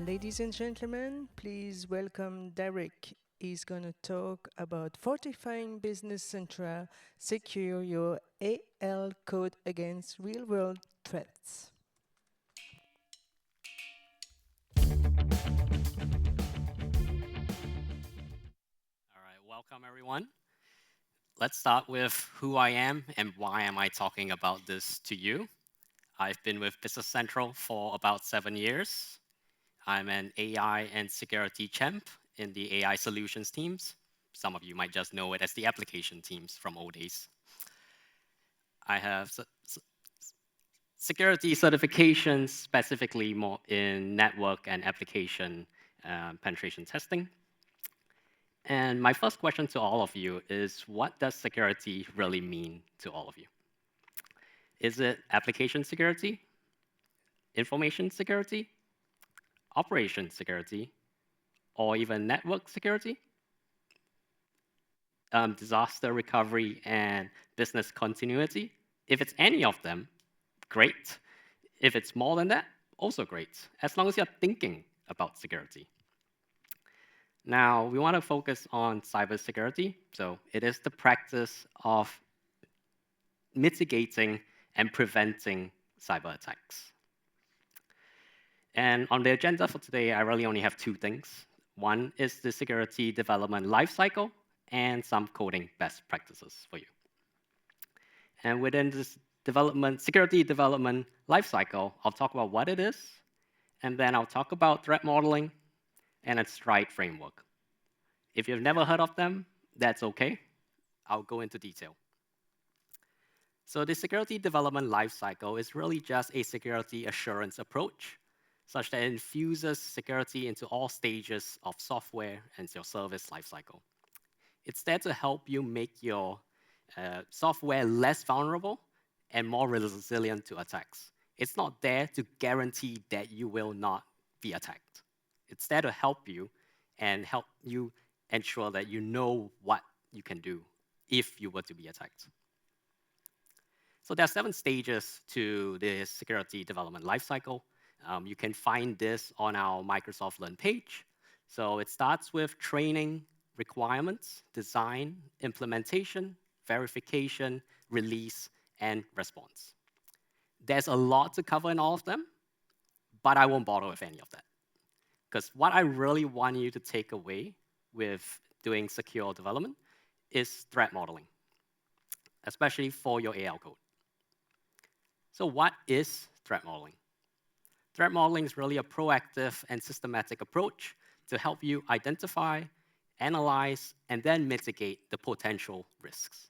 Ladies and gentlemen, please welcome Darrick. He's going to talk about fortifying Business Central, secure your AL code against real-world threats. All right, welcome everyone. Let's start with who I am and why am I talking about this to you. I've been with Business Central for about 7 years. I'm an AI and security champ in the AI solutions teams. Some of you might just know it as the application teams from old days. I have security certifications, specifically more in network and application penetration testing. And my first question to all of you is, what does security really mean to all of you? Is it application security, information security, operation security, or even network security? Disaster recovery and business continuity? If it's any of them, great. If it's more than that, also great, as long as you're thinking about security. Now, we want to focus on cybersecurity. So it is the practice of mitigating and preventing cyber attacks. And on the agenda for today, I really only have two things. One is the security development lifecycle and some coding best practices for you. And within this security development lifecycle, I'll talk about what it is, and then I'll talk about threat modeling and a STRIDE framework. If you've never heard of them, that's okay. I'll go into detail. So the security development lifecycle is really just a security assurance approach, such that it infuses security into all stages of software and your service lifecycle. It's there to help you make your software less vulnerable and more resilient to attacks. It's not there to guarantee that you will not be attacked. It's there to help you and help you ensure that you know what you can do if you were to be attacked. So there are 7 stages to the security development lifecycle. You can find this on our Microsoft Learn page. So it starts with training, requirements, design, implementation, verification, release, and response. There's a lot to cover in all of them, but I won't bother with any of that. Because what I really want you to take away with doing secure development is threat modeling, especially for your AL code. So what is threat modeling? Threat modeling is really a proactive and systematic approach to help you identify, analyze, and then mitigate the potential risks.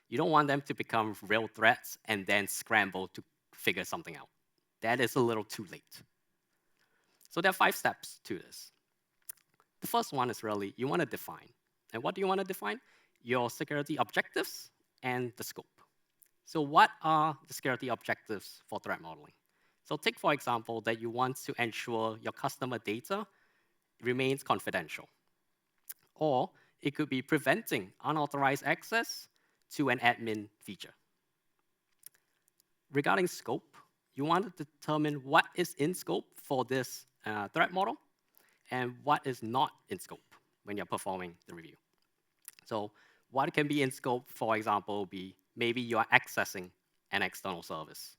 You don't want them to become real threats and then scramble to figure something out. That is a little too late. So there are 5 steps to this. The first one is really you want to define. And what do you want to define? Your security objectives and the scope. So what are the security objectives for threat modeling? So take, for example, that you want to ensure your customer data remains confidential. Or it could be preventing unauthorized access to an admin feature. Regarding scope, you want to determine what is in scope for this threat model and what is not in scope when you're performing the review. So what can be in scope, for example, would be maybe you're accessing an external service,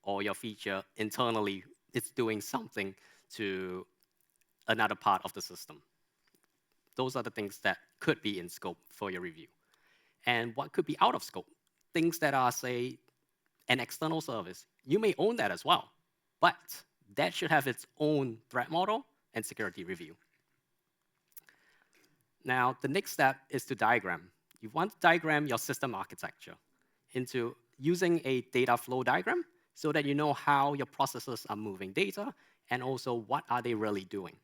or your feature internally is doing something to another part of the system. Those are the things that could be in scope for your review. And what could be out of scope? Things that are, say, an external service. You may own that as well, but that should have its own threat model and security review. Now, the next step is to diagram. You want to diagram your system architecture into using a data flow diagram so that you know how your processes are moving data and also what are they really doing.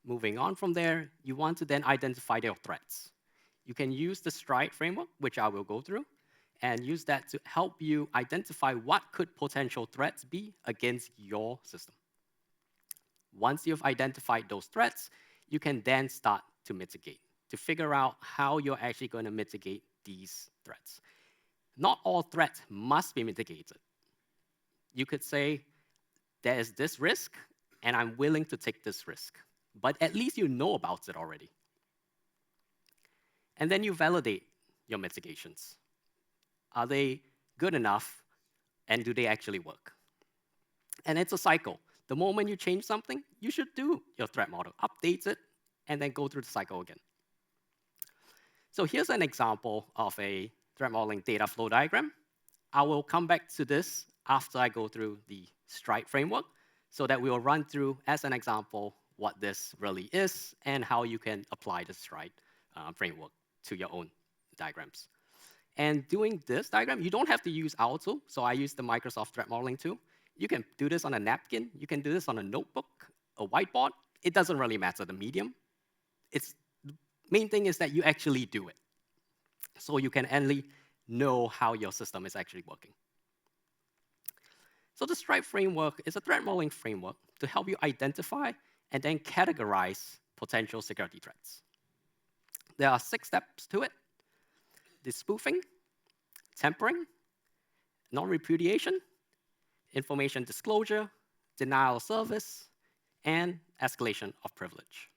Moving on from there, you want to then identify your threats. You can use the STRIDE framework, which I will go through, and use that to help you identify what could potential threats be against your system. Once you've identified those threats, you can then start to mitigate, to figure out how you're actually going to mitigate these threats. Not all threats must be mitigated. You could say there is this risk, and I'm willing to take this risk. But at least you know about it already. And then you validate your mitigations. Are they good enough, and do they actually work? And it's a cycle. The moment you change something, you should do your threat model, update it, and then go through the cycle again. So here's an example of a threat modeling data flow diagram. I will come back to this after I go through the Stride framework, so that we will run through, as an example, what this really is and how you can apply the Stride framework to your own diagrams. And doing this diagram, you don't have to use our tool. So I use the Microsoft threat modeling tool. You can do this on a napkin. You can do this on a notebook, a whiteboard. It doesn't really matter the medium. The main thing is that you actually do it. So you can only know how your system is actually working. So the Stride framework is a threat modeling framework to help you identify and then categorize potential security threats. There are 6 steps to it: the spoofing, tampering, non-repudiation, information disclosure, denial of service, and escalation of privilege.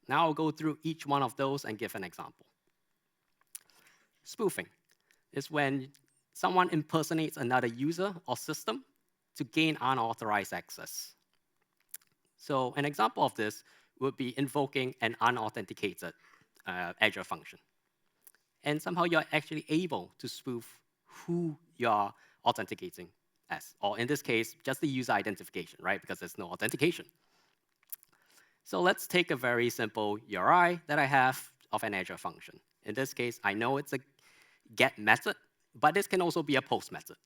Now I'll go through each one of those and give an example. Spoofing is when someone impersonates another user or system to gain unauthorized access. So an example of this would be invoking an unauthenticated Azure function. And somehow you're actually able to spoof who you're authenticating as, or in this case, just the user identification, right? Because there's no authentication. So let's take a very simple URI that I have of an Azure function. In this case, I know it's a get method, but this can also be a post method.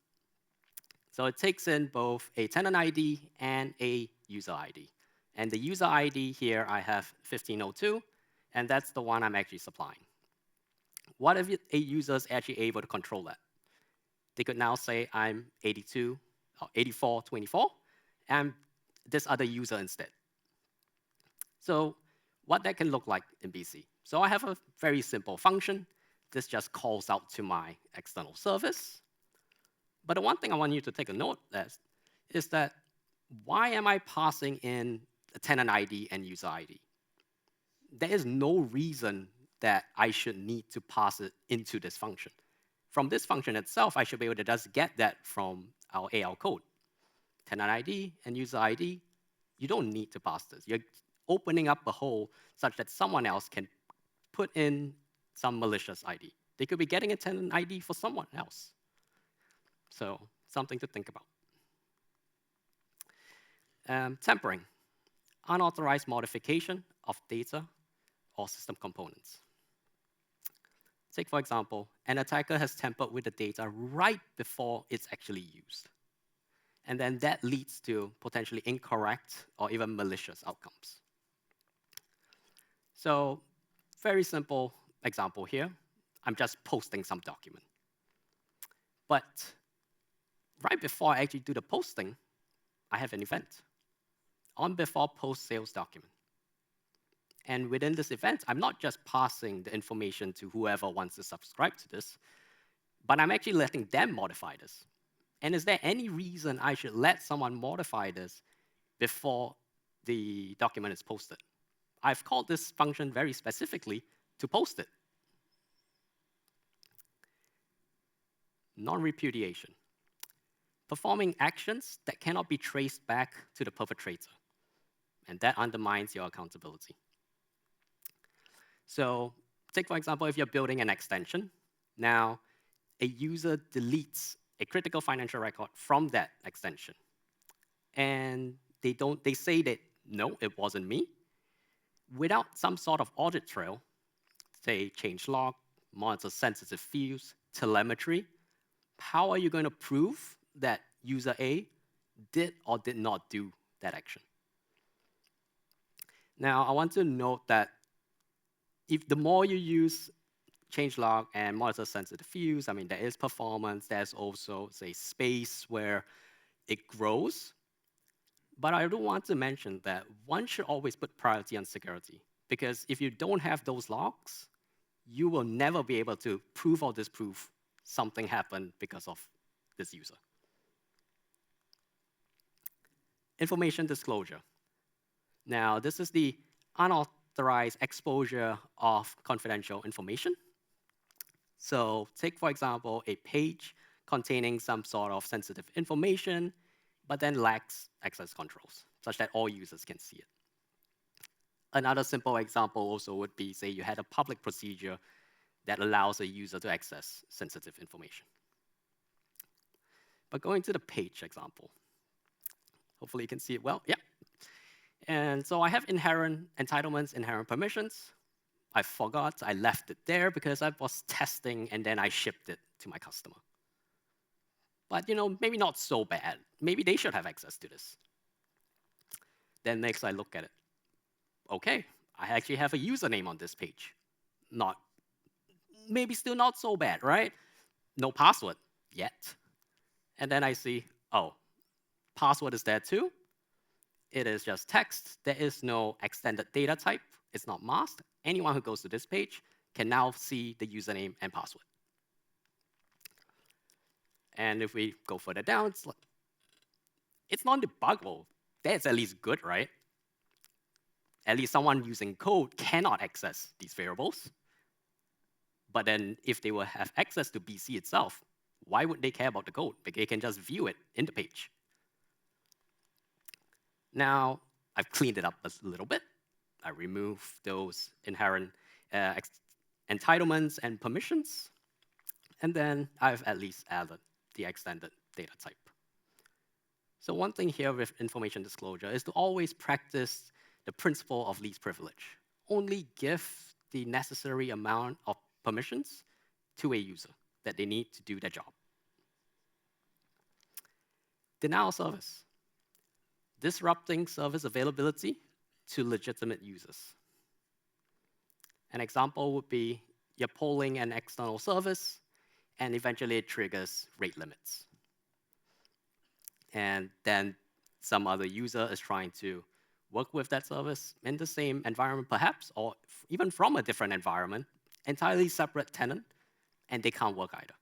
So it takes in both a tenant ID and a user ID. And the user ID here, I have 1502, and that's the one I'm actually supplying. What if a user is actually able to control that? They could now say I'm 82 or 8424, and this other user instead. So what that can look like in BC. So I have a very simple function. This just calls out to my external service. But the one thing I want you to take a note of is that why am I passing in a tenant ID and user ID? There is no reason that I should need to pass it into this function. From this function itself, I should be able to just get that from our AL code. Tenant ID and user ID, you don't need to pass this. You're opening up a hole such that someone else can put in some malicious ID. They could be getting a tenant ID for someone else. So something to think about. Tampering, unauthorized modification of data or system components. Take, for example, an attacker has tampered with the data right before it's actually used. And then that leads to potentially incorrect or even malicious outcomes. So very simple example here. I'm just posting some document. But right before I actually do the posting, I have an event on before post sales document. And within this event, I'm not just passing the information to whoever wants to subscribe to this, but I'm actually letting them modify this. And is there any reason I should let someone modify this before the document is posted? I've called this function very specifically to post it. Non-repudiation. Performing actions that cannot be traced back to the perpetrator. And that undermines your accountability. So take, for example, if you're building an extension. Now, a user deletes a critical financial record from that extension. And they say that, no, it wasn't me. Without some sort of audit trail, say change log, monitor sensitive fields, telemetry, how are you going to prove that user A did or did not do that action? Now, I want to note that if the more you use changelog and monitor sensitive fields, I mean, there is performance, there's also, say, space where it grows. But I do want to mention that one should always put priority on security, because if you don't have those logs, you will never be able to prove or disprove something happened because of this user. Information disclosure. Now, this is the unauthorized exposure of confidential information. So take, for example, a page containing some sort of sensitive information, but then lacks access controls, such that all users can see it. Another simple example also would be, say, you had a public procedure that allows a user to access sensitive information. But going to the page example, hopefully you can see it well. Yeah. And so I have inherent entitlements, inherent permissions. I forgot, I left it there because I was testing and then I shipped it to my customer. But maybe not so bad. Maybe they should have access to this. Then next I look at it. Okay, I actually have a username on this page. Not, maybe still not so bad, right? No password yet. And then I see, oh, password is there too. It is just text. There is no extended data type. It's not masked. Anyone who goes to this page can now see the username and password. And if we go further down, it's non-debuggable. That's at least good, right? At least someone using code cannot access these variables. But then if they will have access to BC itself, why would they care about the code? Because they can just view it in the page. Now, I've cleaned it up a little bit. I removed those inherent entitlements and permissions. And then I've at least added the extended data type. So one thing here with information disclosure is to always practice the principle of least privilege. Only give the necessary amount of permissions to a user that they need to do their job. Denial of service. Disrupting service availability to legitimate users. An example would be you're polling an external service, and eventually it triggers rate limits. And then some other user is trying to work with that service in the same environment, perhaps, or even from a different environment, entirely separate tenant, and they can't work either.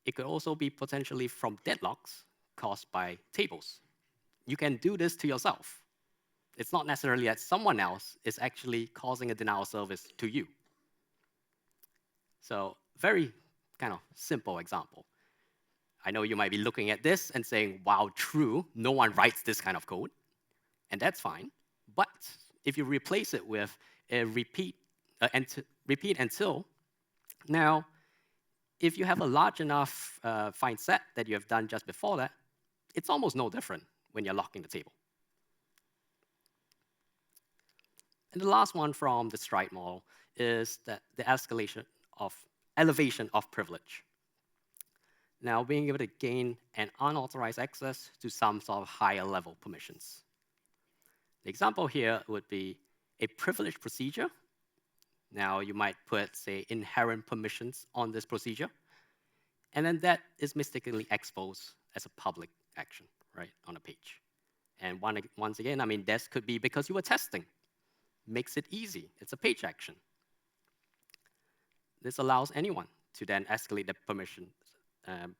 It could also be potentially from deadlocks caused by tables. You can do this to yourself. It's not necessarily that someone else is actually causing a denial of service to you. So very kind of simple example. I know you might be looking at this and saying, wow, true, no one writes this kind of code. And that's fine. But if you replace it with a repeat until, now, if you have a large enough find set that you have done just before that, it's almost no different when you're locking the table. And the last one from the stride model is that the elevation of privilege. Now, being able to gain an unauthorized access to some sort of higher level permissions. The example here would be a privileged procedure. Now, you might put, say, inherent permissions on this procedure, and then that is mistakenly exposed as a public action, right, on a page. And once again, I mean, this could be because you were testing. Makes it easy. It's a page action. This allows anyone to then escalate the permission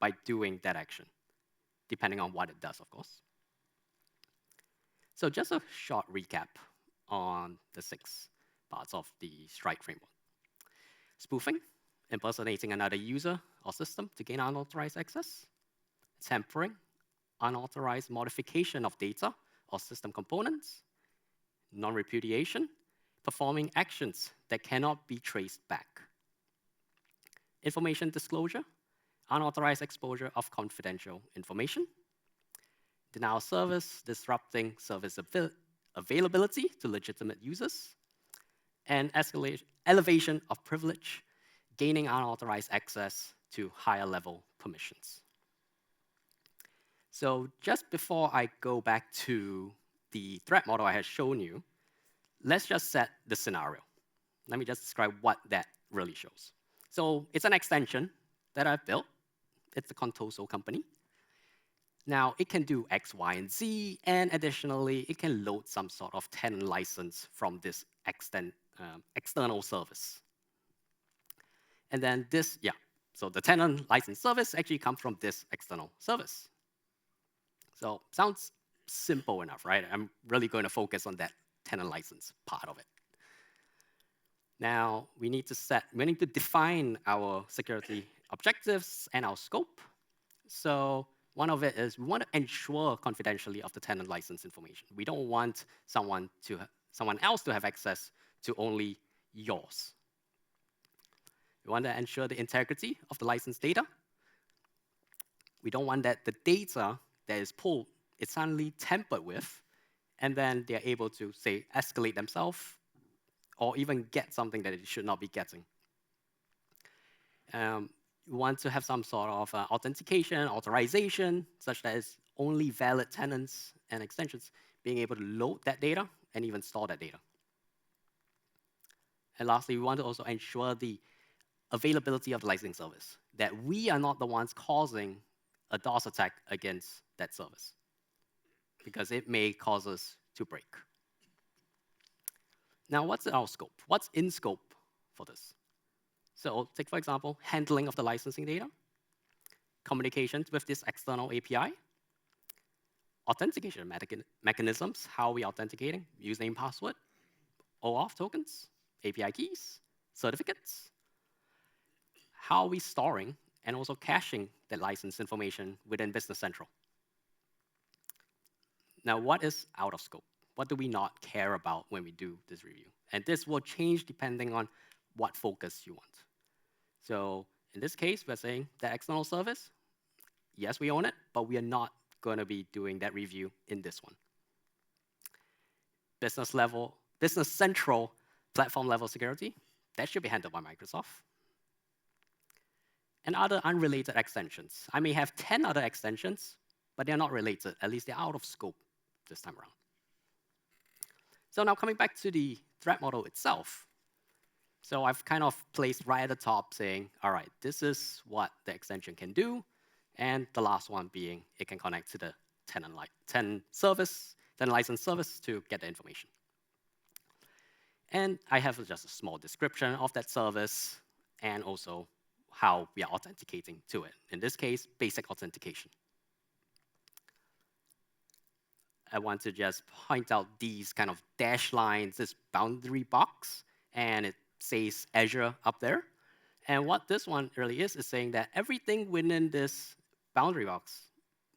by doing that action, depending on what it does, of course. So just a short recap on the 6 parts of the stride framework. Spoofing, impersonating another user or system to gain unauthorized access. Tampering, unauthorized modification of data or system components. Non-repudiation, performing actions that cannot be traced back. Information disclosure, unauthorized exposure of confidential information. Denial of service, disrupting service availability to legitimate users. And elevation of privilege, gaining unauthorized access to higher level permissions. So just before I go back to the threat model I had shown you, let's just set the scenario. Let me just describe what that really shows. So it's an extension that I've built. It's the Contoso company. Now, it can do X, Y, and Z, and additionally, it can load some sort of tenant license from this external service. And then this, yeah, so the tenant license service actually comes from this external service. So sounds simple enough, right? I'm really going to focus on that tenant license part of it. Now we need to define our security objectives and our scope. So one of it is we want to ensure confidentiality of the tenant license information. We don't want someone else to have access to only yours. We want to ensure the integrity of the license data. We don't want that the data that is pulled is suddenly tampered with, and then they're able to, say, escalate themselves or even get something that it should not be getting. You want to have some sort of authentication, authorization, such that it's only valid tenants and extensions being able to load that data and even store that data. And lastly, we want to also ensure the availability of the licensing service, that we are not the ones causing a DOS attack against that service, because it may cause us to break. Now, what's our scope? What's in scope for this? So take, for example, handling of the licensing data, communications with this external API, authentication mechanisms, how we authenticating, username, password, OAuth tokens, API keys, certificates, how we storing and also caching the license information within Business Central. Now, what is out of scope? What do we not care about when we do this review? And this will change depending on what focus you want. So in this case, we're saying that external service, yes, we own it, but we are not going to be doing that review in this one. Business level, Business Central platform level security, that should be handled by Microsoft. And other unrelated extensions. I may have 10 other extensions, but they're not related. At least they're out of scope this time around. So now coming back to the threat model itself. So I've kind of placed right at the top saying, all right, this is what the extension can do. And the last one being it can connect to the tenant license service to get the information. And I have just a small description of that service and also how we are authenticating to it. In this case, basic authentication. I want to just point out these kind of dash lines, this boundary box, and it says Azure up there. And what this one really is saying that everything within this boundary box,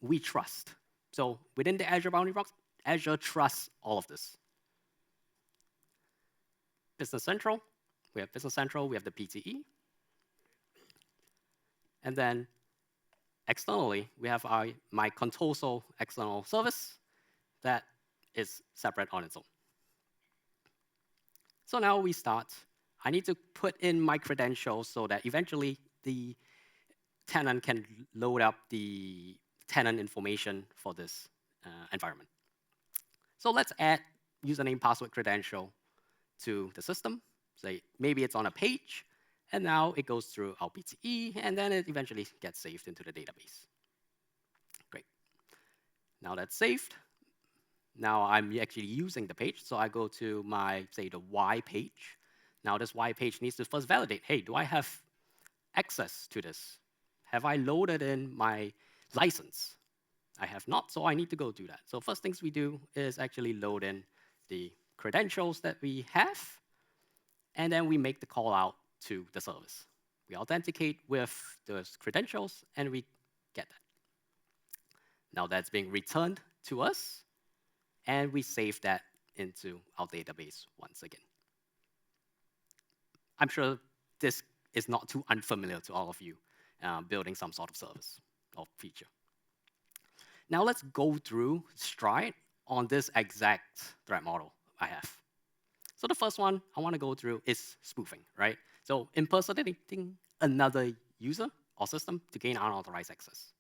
we trust. So within the Azure boundary box, Azure trusts all of this. Business Central, we have Business Central, we have the PTE. And then externally, we have my Contoso external service that is separate on its own. So now we start. I need to put in my credentials so that eventually the tenant can load up the tenant information for this environment. So let's add username, password, credential to the system. Say maybe it's on a page, and now it goes through our PTE, and then it eventually gets saved into the database. Great. Now that's saved. Now I'm actually using the page, so I go to my, say, the Y page. Now this Y page needs to first validate, hey, do I have access to this? Have I loaded in my license? I have not, so I need to go do that. So first things we do is actually load in the credentials that we have, and then we make the call out to the service. We authenticate with those credentials, and we get that. Now that's being returned to us, and we save that into our database once again. I'm sure this is not too unfamiliar to all of you building some sort of service or feature. Now let's go through stride on this exact threat model I have. So the first one I want to go through is spoofing, right? So impersonating another user or system to gain unauthorized access.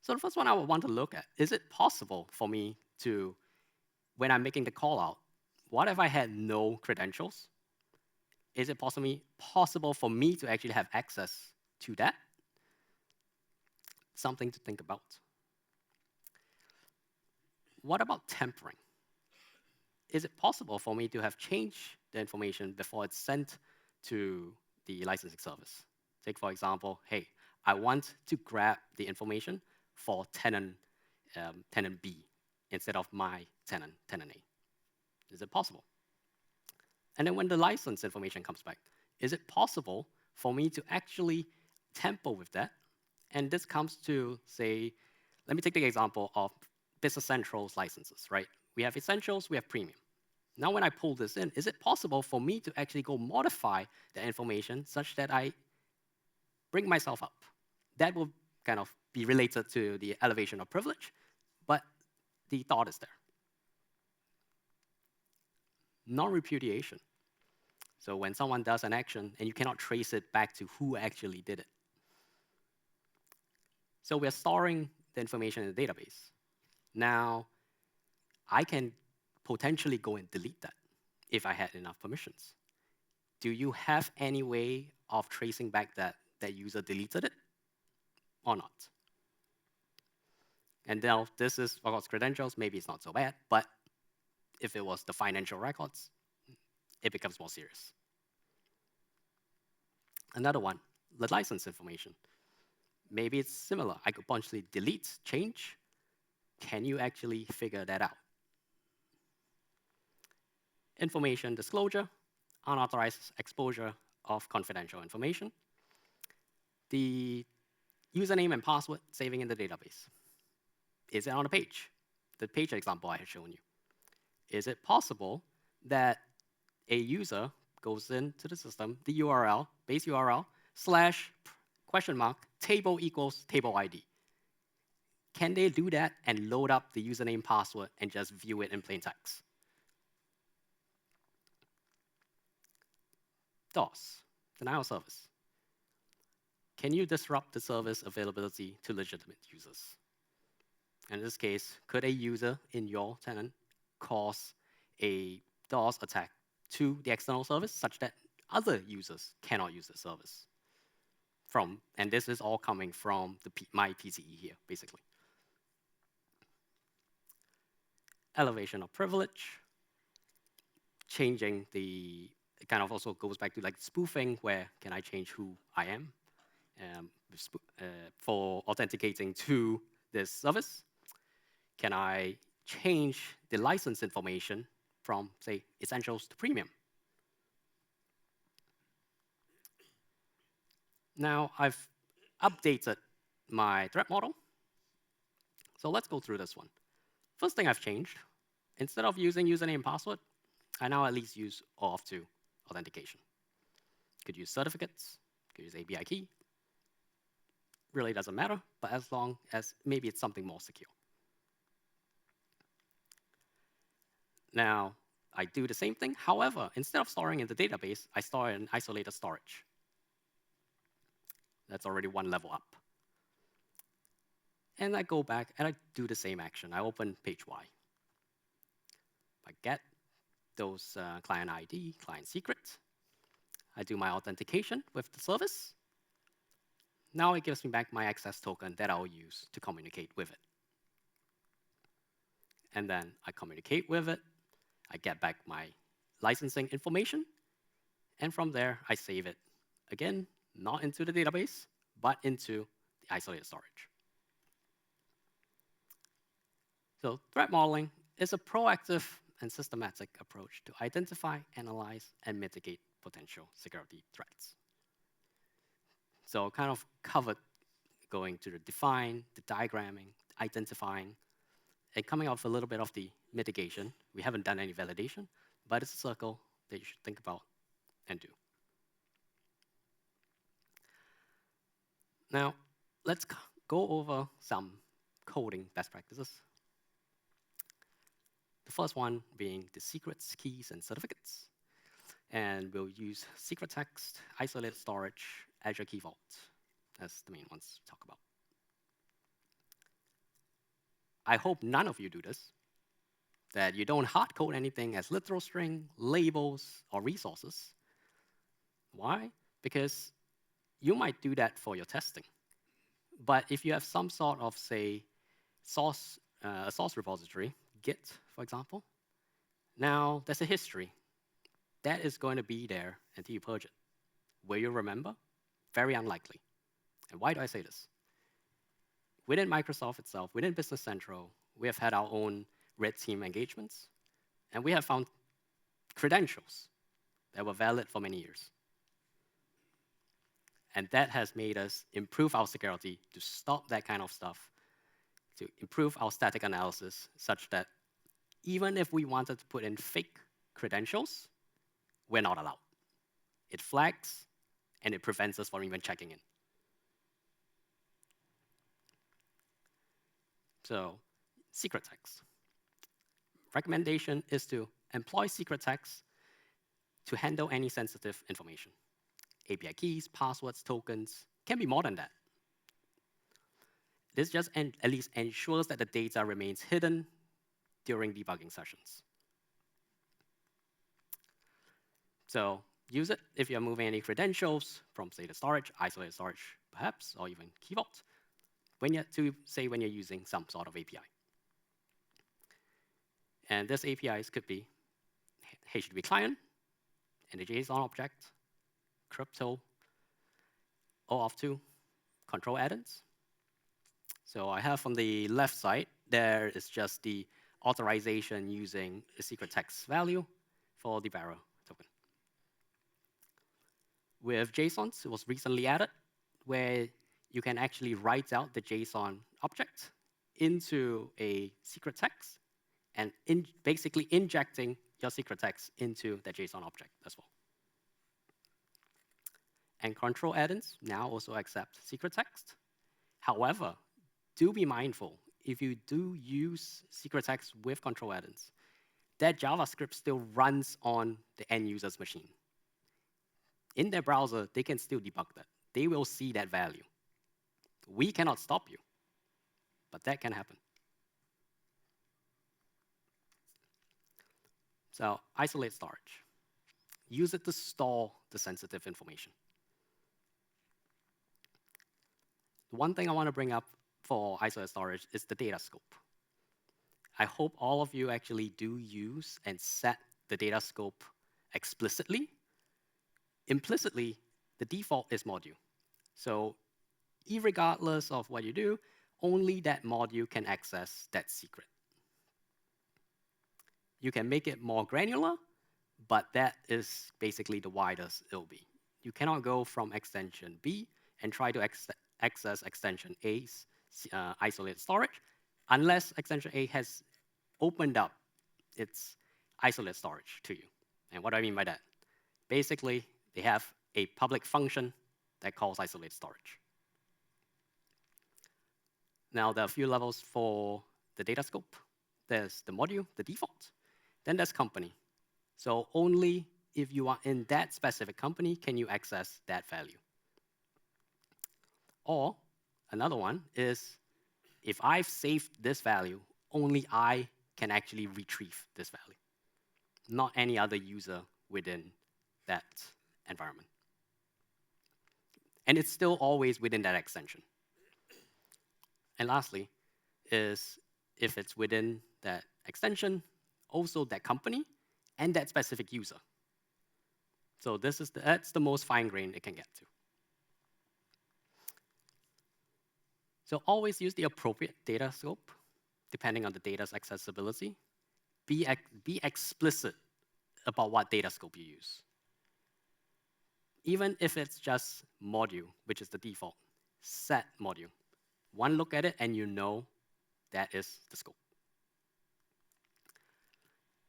So the first one I would want to look at, is it possible for me to, when I'm making the call out, what if I had no credentials? Is it possible for me to actually have access to that? Something to think about. What about tampering? Is it possible for me to have changed the information before it's sent to the licensing service? Take, for example, hey, I want to grab the information for tenant B instead of my tenant A? Is it possible? And then when the license information comes back, is it possible for me to actually tamper with that? And this comes to, say, let me take the example of Business Central's licenses, right? We have Essentials, we have Premium. Now when I pull this in, is it possible for me to actually go modify the information such that I bring myself up? That will kind of be related to the elevation of privilege, but the thought is there. Non-repudiation. So when someone does an action and you cannot trace it back to who actually did it. So we're storing the information in the database. Now, I can potentially go and delete that if I had enough permissions. Do you have any way of tracing back that that user deleted it or not? And now this is, of course, credentials. Maybe it's not so bad, but if it was the financial records, it becomes more serious. Another one, the license information. Maybe it's similar. I could potentially delete, change. Can you actually figure that out? Information disclosure, unauthorized exposure of confidential information. The username and password saving in the database. Is it on the page? The page example I have shown you. Is it possible that a user goes into the system, the URL, base URL, slash question mark, table equals table ID? Can they do that and load up the username password and just view it in plain text? DOS, denial of service. Can you disrupt the service availability to legitimate users? In this case, could a user in your tenant cause a DOS attack to the external service such that other users cannot use the service? And this is all coming from my PCE here, basically. Elevation of privilege, changing the, it kind of also goes back to like spoofing, where can I change who I am for authenticating to this service? Can I change the license information from, say, Essentials to Premium? Now, I've updated my threat model. So let's go through this one. First thing I've changed, instead of using username and password, I now at least use OAuth2 authentication. Could use certificates, could use API key. Really doesn't matter, but as long as maybe it's something more secure. Now, I do the same thing. However, instead of storing in the database, I store in isolated storage. That's already one level up. And I go back and I do the same action. I open page Y. I get those client ID, client secret. I do my authentication with the service. Now it gives me back my access token that I'll use to communicate with it. And then I communicate with it. I get back my licensing information. And from there, I save it. Again, not into the database, but into the isolated storage. So threat modeling is a proactive and systematic approach to identify, analyze, and mitigate potential security threats. So kind of covered going to the define, the diagramming, identifying, and coming off a little bit of the mitigation. We haven't done any validation, but it's a circle that you should think about and do. Now, let's go over some coding best practices. The first one being the secrets, keys, and certificates. And we'll use secret text, isolated storage, Azure Key Vault as the main ones to talk about. I hope none of you do this, that you don't hard code anything as literal string, labels, or resources. Why? Because you might do that for your testing. But if you have some sort of, say, a source repository, Git, for example, now there's a history. That is going to be there until you purge it. Will you remember? Very unlikely. And why do I say this? within Microsoft itself, within Business Central, we have had our own red team engagements, and we have found credentials that were valid for many years. And that has made us improve our security to stop that kind of stuff, to improve our static analysis such that even if we wanted to put in fake credentials, we're not allowed. It flags, and it prevents us from even checking in. So, secret text. Recommendation is to employ secret text to handle any sensitive information. API keys, passwords, tokens, can be more than that. This just at least ensures that the data remains hidden during debugging sessions. So use it if you're moving any credentials from, say, the storage, isolated storage, perhaps, or even Key Vault, when you're using some sort of API. And this APIs could be HTTP client, and the JSON object, crypto, OAuth2, control add-ins. So I have on the left side, there is just the authorization using a secret text value for the bearer token. With JSONs, it was recently added, where you can actually write out the JSON object into a secret text and basically injecting your secret text into the JSON object as well. And control add-ins now also accept secret text. However, do be mindful, if you do use secret text with control add-ins, that JavaScript still runs on the end user's machine. In their browser, they can still debug that. They will see that value. We cannot stop you, but that can happen. So isolate storage. Use it to store the sensitive information. One thing I want to bring up for isolated storage is the data scope. I hope all of you actually do use and set the data scope explicitly. Implicitly, the default is module. So irregardless of what you do, only that module can access that secret. You can make it more granular, but that is basically the widest it'll be. You cannot go from extension B and try to access extension A's isolated storage unless extension A has opened up its isolated storage to you. And what do I mean by that? Basically, they have a public function that calls isolated storage. Now, there are a few levels for the data scope. There's the module, the default. Then there's company. So only if you are in that specific company can you access that value. Or another one is, if I've saved this value, only I can actually retrieve this value, not any other user within that environment. And it's still always within that extension. And lastly is, if it's within that extension, also that company and that specific user. So that's the most fine-grained it can get to. So always use the appropriate data scope, depending on the data's accessibility. Be explicit about what data scope you use. Even if it's just module, which is the default, set module. One look at it and you know that is the scope.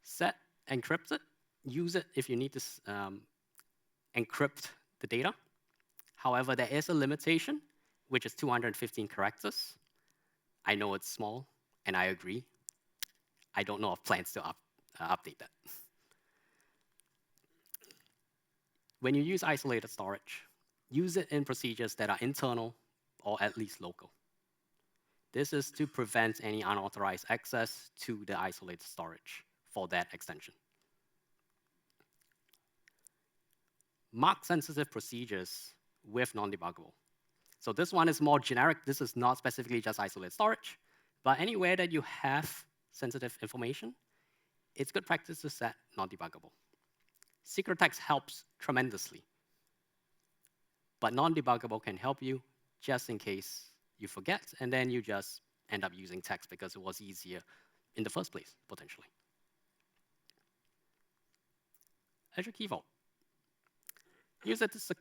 Set encrypted. Use it if you need to encrypt the data. However, there is a limitation, which is 215 characters. I know it's small, and I agree. I don't know of plans to update that. When you use isolated storage, use it in procedures that are internal or at least local. This is to prevent any unauthorized access to the isolated storage for that extension. Mark sensitive procedures with non-debuggable. So this one is more generic. This is not specifically just isolated storage, but anywhere that you have sensitive information, it's good practice to set non-debuggable. Secret text helps tremendously, but non-debuggable can help you just in case you forget, and then you just end up using text because it was easier in the first place, potentially. Azure Key Vault. Use it to,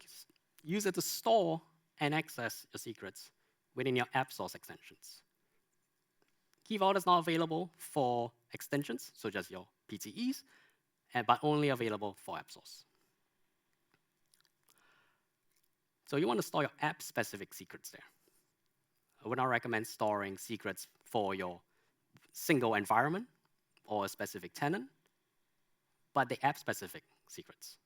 use it to store and access your secrets within your app source extensions. Key Vault is not available for extensions, so just your PTEs, but only available for app source. So you want to store your app-specific secrets there. I would not recommend storing secrets for your single environment or a specific tenant, but the app-specific secrets.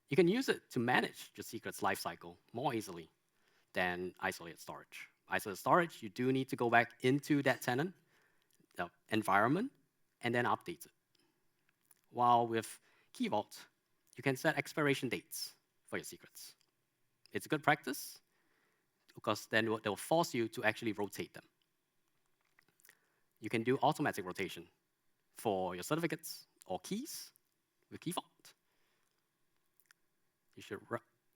You can use it to manage your secrets lifecycle more easily than isolated storage. Isolated storage, you do need to go back into that tenant, the environment, and then update it. While with Key Vault, you can set expiration dates for your secrets. It's a good practice because then they'll force you to actually rotate them. You can do automatic rotation for your certificates or keys with Key Vault. You should,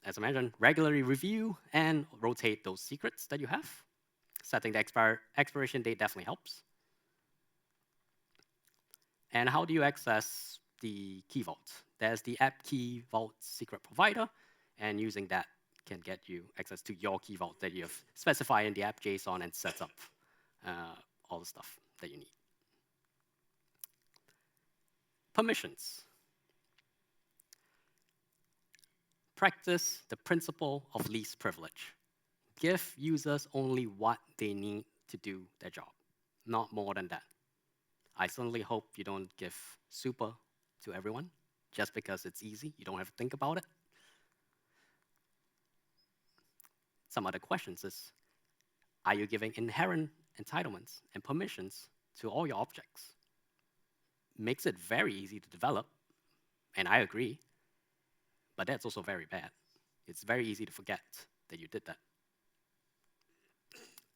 as I mentioned, regularly review and rotate those secrets that you have. Setting the expiration date definitely helps. And how do you access the Key Vault? There's the App Key Vault secret provider, and using that can get you access to your Key Vault that you have specified in the app JSON and sets up all the stuff that you need. Permissions. Practice the principle of least privilege. Give users only what they need to do their job, not more than that. I certainly hope you don't give super to everyone just because it's easy. You don't have to think about it. Some other questions is, are you giving inherent entitlements and permissions to all your objects? Makes it very easy to develop, and I agree, but that's also very bad. It's very easy to forget that you did that.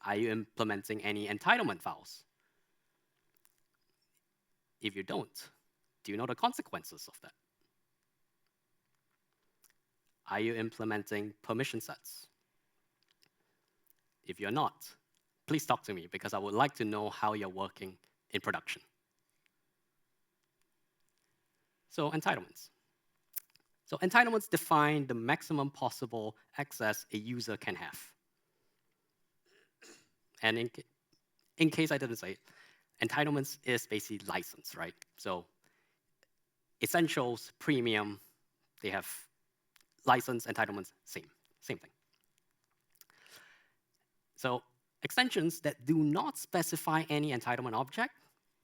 Are you implementing any entitlement files? If you don't, do you know the consequences of that? Are you implementing permission sets? If you're not, please talk to me because I would like to know how you're working in production. So entitlements. So entitlements define the maximum possible access a user can have. And in case I didn't say it, entitlements is basically license, right? So essentials, premium, they have license, entitlements, same thing. So extensions that do not specify any entitlement object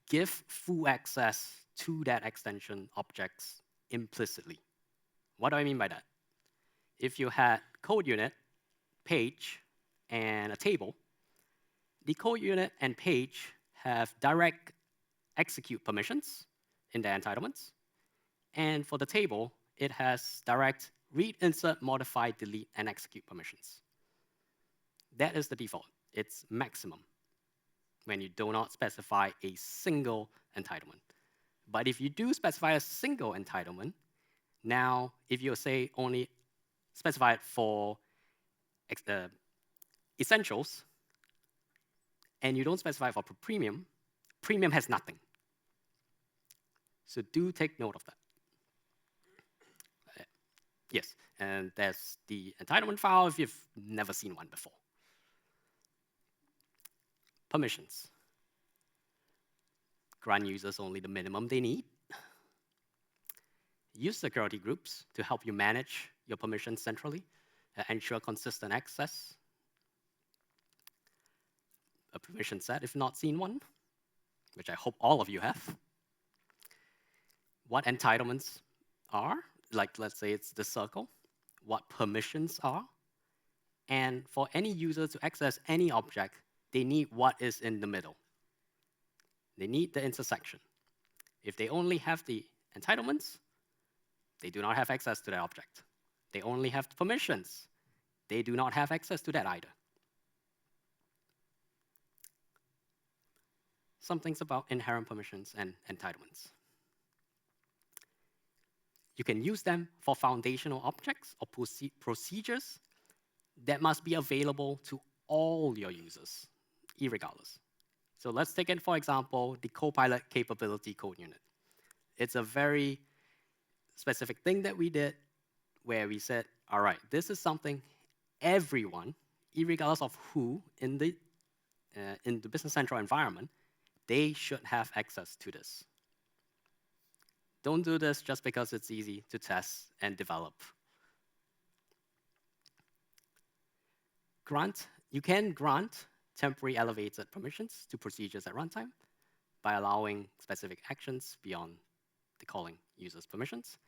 give full access to that extension objects implicitly. What do I mean by that? If you had code unit, page, and a table, the code unit and page have direct execute permissions in their entitlements. And for the table, it has direct read, insert, modify, delete, and execute permissions. That is the default. It's maximum when you do not specify a single entitlement. But if you do specify a single entitlement, now if you say only specify it for essentials, and you don't specify for premium, premium has nothing. So do take note of that. Yes, and there's the entitlement file if you've never seen one before. Permissions. Grant users only the minimum they need. Use security groups to help you manage your permissions centrally, ensure consistent access. A permission set if not seen one, which I hope all of you have. What entitlements are, like let's say it's the circle, what permissions are, and for any user to access any object, they need what is in the middle. They need the intersection. If they only have the entitlements, they do not have access to that object. They only have the permissions. They do not have access to that either. Some things about inherent permissions and entitlements. You can use them for foundational objects or procedures that must be available to all your users, irregardless. So let's take it, for example, the Copilot capability code unit. It's a very specific thing that we did where we said, all right, this is something everyone, regardless of who in the Business Central environment, they should have access to this. Don't do this just because it's easy to test and develop. You can grant temporary elevated permissions to procedures at runtime by allowing specific actions beyond the calling user's permissions.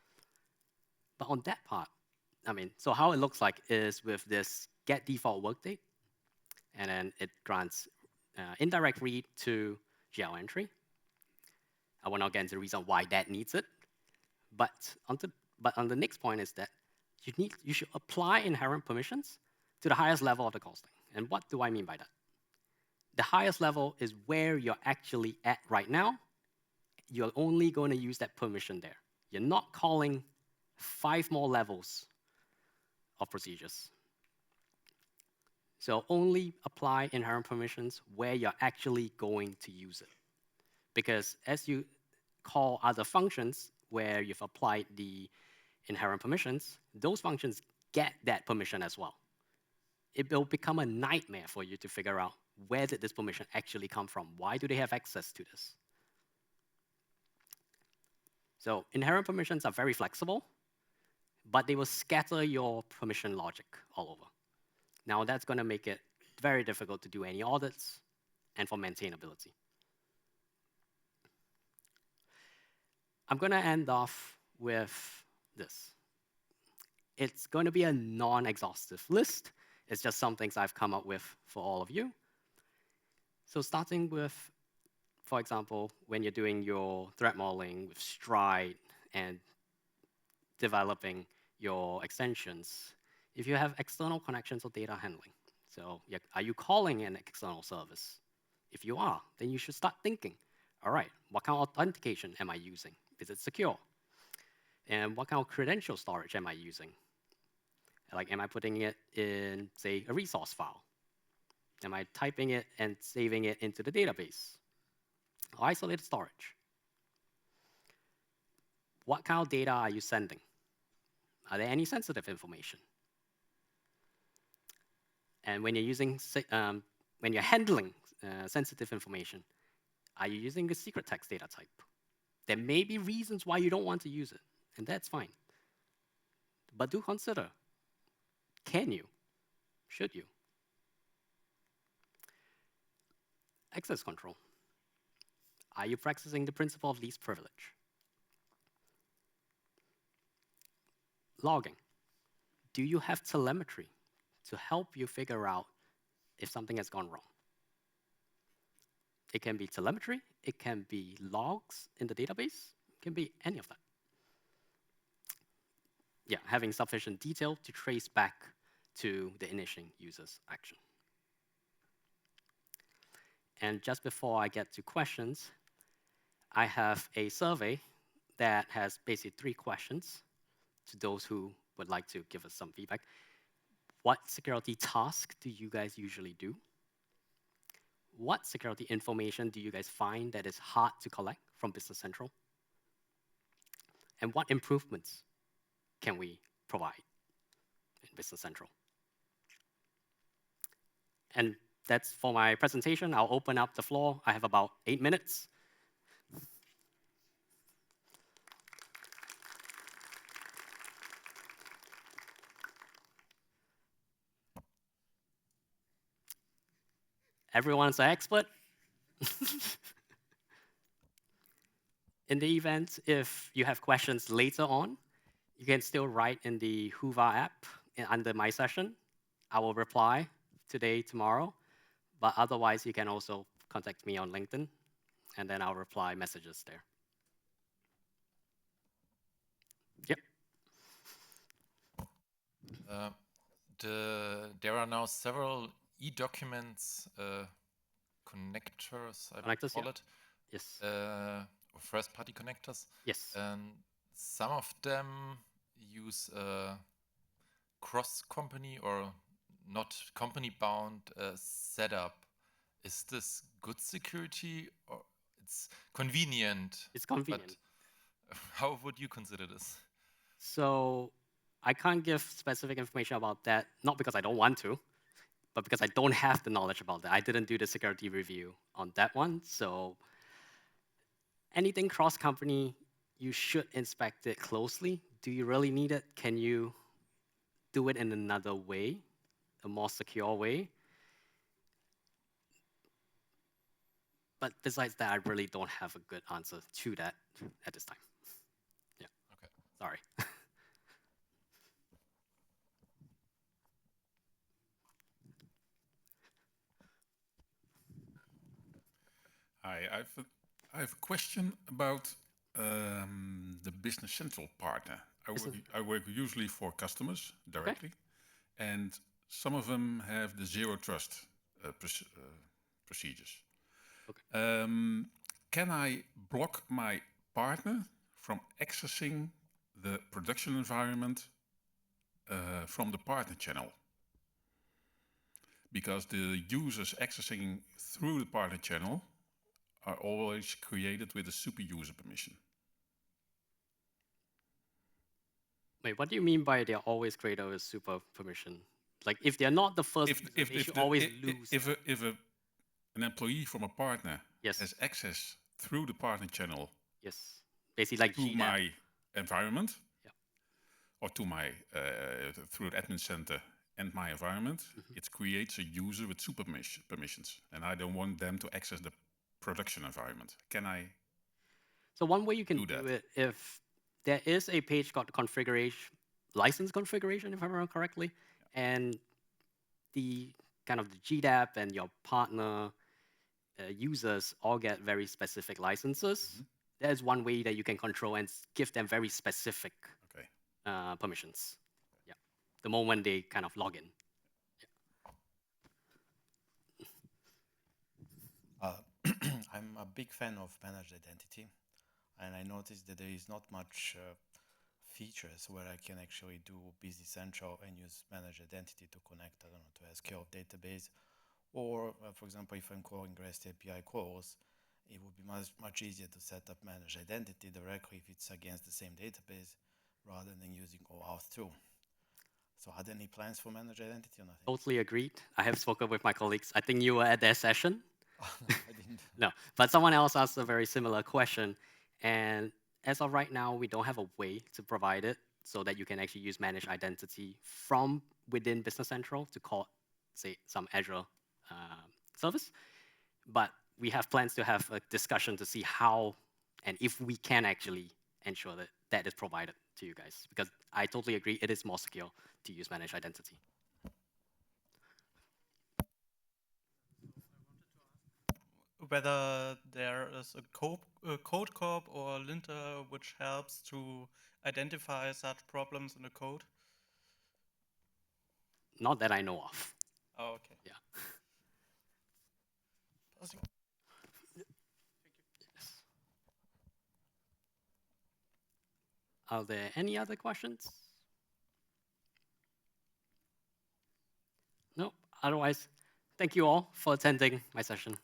But on that part, so how it looks like is with this get default work date, and then it grants indirect read to GL entry. I will not get into the reason why that needs it. But on the next point is that you should apply inherent permissions to the highest level of the costing. And what do I mean by that? The highest level is where you're actually at right now. You're only going to use that permission there. You're not calling 5 more levels of procedures. So only apply inherent permissions where you're actually going to use it. Because as you call other functions where you've applied the inherent permissions, those functions get that permission as well. It will become a nightmare for you to figure out where did this permission actually come from? Why do they have access to this? So inherent permissions are very flexible, but they will scatter your permission logic all over. Now that's going to make it very difficult to do any audits and for maintainability. I'm going to end off with this. It's going to be a non-exhaustive list. It's just some things I've come up with for all of you. So starting with, for example, when you're doing your threat modeling with Stride and developing your extensions, if you have external connections or data handling, so are you calling an external service? If you are, then you should start thinking, all right, what kind of authentication am I using? Is it secure? And what kind of credential storage am I using? Like, am I putting it in, say, a resource file? Am I typing it and saving it into the database? Or isolated storage? What kind of data are you sending? Are there any sensitive information? And when you're handling sensitive information, are you using a secret text data type? There may be reasons why you don't want to use it, and that's fine. But do consider, can you? Should you? Access control. Are you practicing the principle of least privilege? Logging. Do you have telemetry to help you figure out if something has gone wrong? It can be telemetry, it can be logs in the database, it can be any of that. Yeah, having sufficient detail to trace back to the initiating user's action. And just before I get to questions, I have a survey that has basically 3 questions to those who would like to give us some feedback. What security task do you guys usually do? What security information do you guys find that is hard to collect from Business Central? And what improvements can we provide in Business Central? And that's for my presentation. I'll open up the floor. I have about 8 minutes. Everyone's an expert. In the event, if you have questions later on, you can still write in the Hoover app under my session. I will reply today, tomorrow. But otherwise, you can also contact me on LinkedIn, and then I'll reply messages there. Yep. There are now several e-documents connectors, I would call it. Yes. First-party connectors. Yes. And some of them use cross-company or not company-bound setup. Is this good security or it's convenient? It's convenient. But how would you consider this? So I can't give specific information about that, not because I don't want to, but because I don't have the knowledge about that. I didn't do the security review on that one. So anything cross-company, you should inspect it closely. Do you really need it? Can you do it in another way, a more secure way? But besides that, I really don't have a good answer to that at this time. Yeah. Okay. Sorry. Hi, I have a question about the Business Central partner. I work usually for customers directly, and some of them have the zero trust procedures. Okay. Can I block my partner from accessing the production environment from the partner channel? Because the users accessing through the partner channel are always created with a super user permission. Wait, what do you mean by they're always created with super permission? Like if they're not the first user, they should always lose. If an employee from a partner Yes. has access through the partner channel, yes, basically like to GDAP. my environment, yeah. or to my through the admin center and my environment, it creates a user with super permissions, and I don't want them to access the production environment. Can I? So one way you can do do it, if there is a page called configuration, license configuration, if I remember correctly, and the kind of the GDAP and your partner users all get very specific licenses. There's one way that you can control and give them very specific permissions. Yeah, the moment they kind of log in. I'm a big fan of managed identity, and I noticed that there is not much features where I can actually do BC Central and use managed identity to connect, I don't know, to SQL database. Or, for example, if I'm calling REST API calls, it would be much easier to set up managed identity directly if it's against the same database rather than using OAuth 2. So are there any plans for managed identity or nothing? Totally agreed. I have spoken with my colleagues. I think you were at their session. No, I didn't. No, but someone else asked a very similar question. And as of right now, we don't have a way to provide it so that you can actually use managed identity from within Business Central to call, say, some Azure service. But we have plans to have a discussion to see how and if we can actually ensure that that is provided to you guys. Because I totally agree, it is more secure to use managed identity. Whether there is a code corp or a linter which helps to identify such problems in the code? Not that I know of. Oh, okay. Yeah. Awesome. Yes. Are there any other questions? No? Otherwise, thank you all for attending my session.